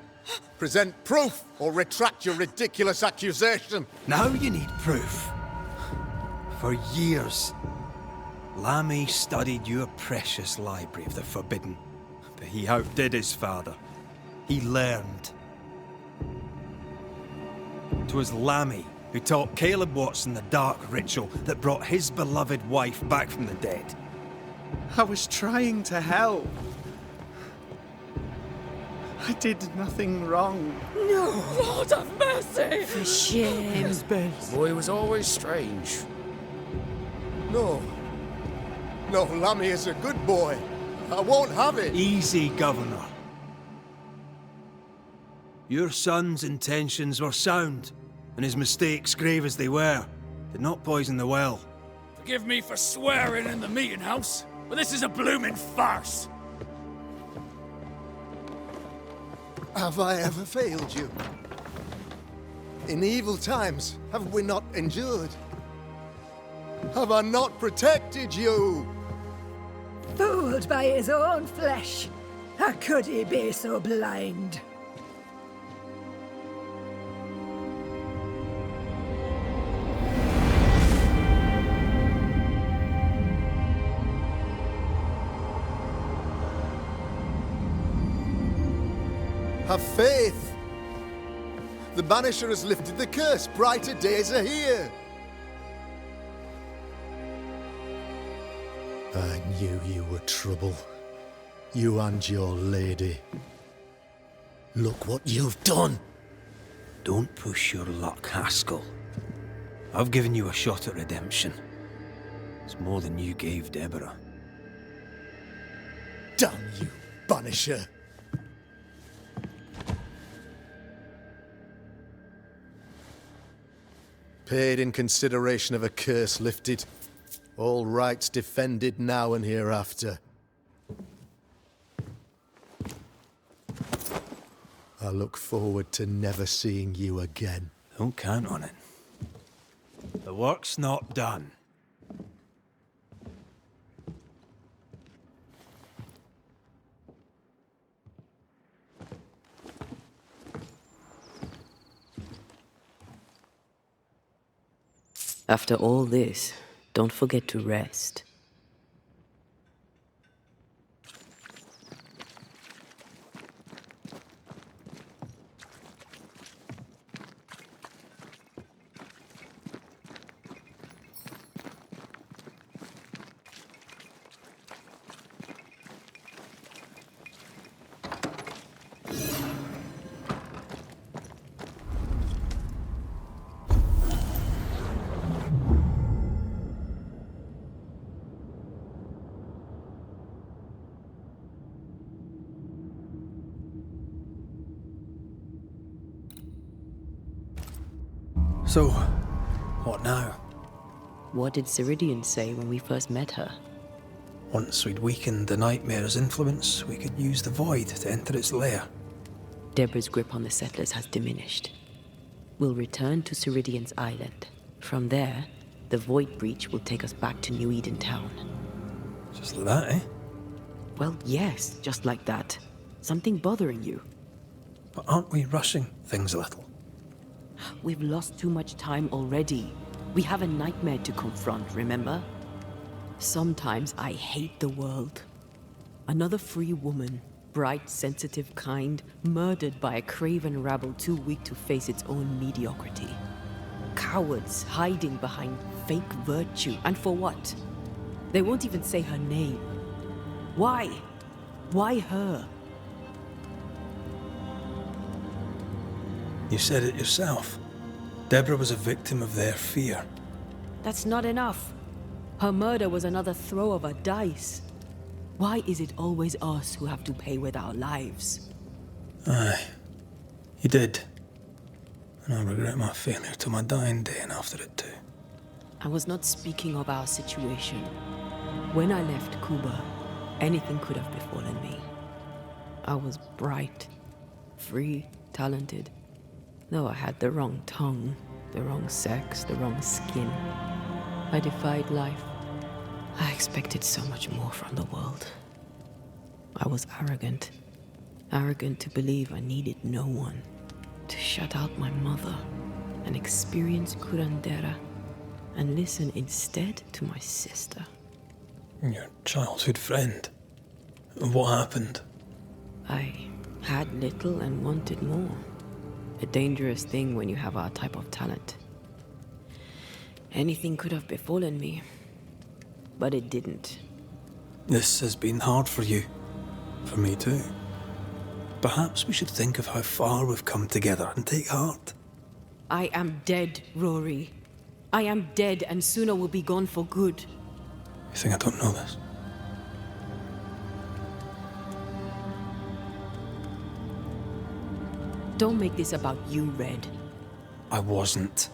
Present proof or retract your ridiculous accusation. Now you need proof. For years, Lammy studied your precious library of the forbidden, but he outdid his father. He learned. 'Twas Lammy who taught Caleb Watson the dark ritual that brought his beloved wife back from the dead. I was trying to help. I did nothing wrong. No! Lord have mercy! For shame. Ben. Boy was always strange. No. No, Lammy is a good boy. I won't have it. Easy, Governor. Your son's intentions were sound, and his mistakes, grave as they were, did not poison the well. Forgive me for swearing in the meeting house, but this is a blooming farce. Have I ever failed you? In evil times, have we not endured? Have I not protected you? Fooled by his own flesh. How could he be so blind? Have faith. The Banisher has lifted the curse. Brighter days are here. I knew you were trouble. You and your lady. Look what you've done. Don't push your luck, Haskell. I've given you a shot at redemption. It's more than you gave Deborah. Damn you, Banisher. Paid in consideration of a curse lifted. All rights defended now and hereafter. I look forward to never seeing you again. Don't count on it. The work's not done. After all this, don't forget to rest. So, what now? What did Ceridian say when we first met her? Once we'd weakened the nightmare's influence, we could use the void to enter its lair. Deborah's grip on the settlers has diminished. We'll return to Ceridian's island. From there, the void breach will take us back to New Eden Town. Just like that, eh? Well, yes, just like that. Something bothering you. But aren't we rushing things a little? We've lost too much time already. We have a nightmare to confront, remember? Sometimes I hate the world. Another free woman, bright, sensitive, kind, murdered by a craven rabble too weak to face its own mediocrity. Cowards hiding behind fake virtue. And for what? They won't even say her name. Why? Why her? You said it yourself. Deborah was a victim of their fear. That's not enough. Her murder was another throw of a dice. Why is it always us who have to pay with our lives? Aye. You did. And I regret my failure to my dying day and after it too. I was not speaking of our situation. When I left Cuba, anything could have befallen me. I was bright, free, talented. Though I had the wrong tongue, the wrong sex, the wrong skin. I defied life. I expected so much more from the world. I was arrogant. Arrogant to believe I needed no one. To shut out my mother and experience curandera and listen instead to my sister. Your childhood friend. What happened? I had little and wanted more. A dangerous thing when you have our type of talent. Anything could have befallen me, but it didn't. This has been hard for you. For me too. Perhaps we should think of how far we've come together and take heart. I am dead, Rory. I am dead, and sooner will be gone for good. You think I don't know this? Don't make this about you, Red. I wasn't.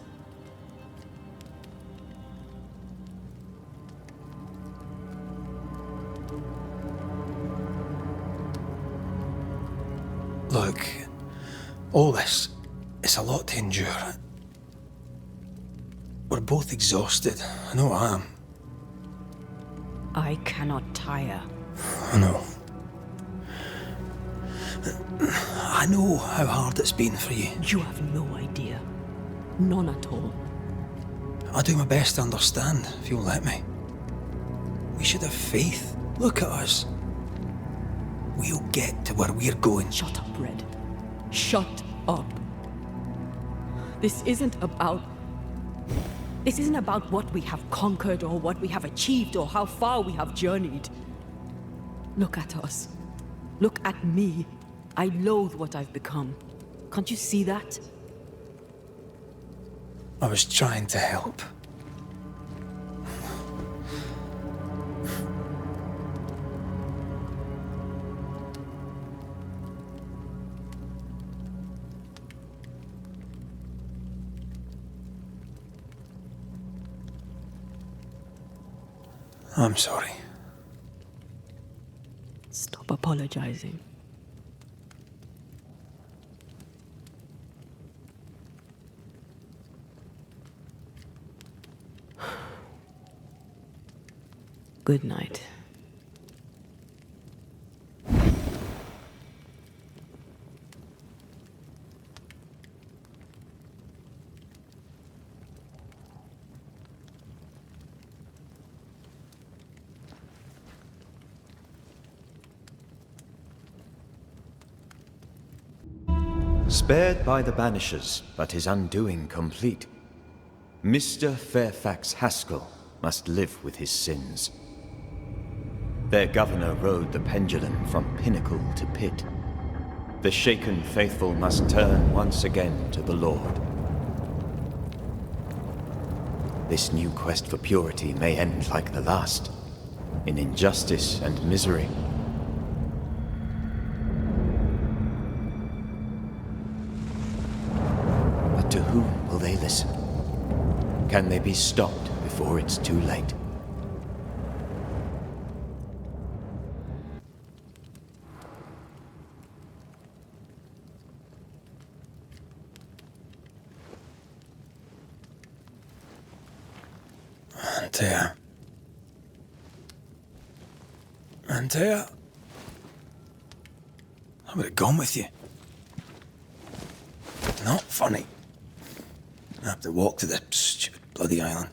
Look, all this, it's a lot to endure. We're both exhausted. I know I am. I cannot tire. I know. I know how hard it's been for you. You have no idea. None at all. I'll do my best to understand, if you'll let me. We should have faith. Look at us. We'll get to where we're going. Shut up, Red. Shut up. This isn't about what we have conquered or what we have achieved or how far we have journeyed. Look at us. Look at me. I loathe what I've become. Can't you see that? I was trying to help. I'm sorry. Stop apologizing. Good night. Spared by the Banishers, but his undoing complete, Mr. Fairfax Haskell must live with his sins. Their governor rode the pendulum from pinnacle to pit. The shaken faithful must turn once again to the Lord. This new quest for purity may end like the last, in injustice and misery. But to whom will they listen? Can they be stopped before it's too late? Antea. I would have gone with you. Not funny. I have to walk to the stupid bloody island.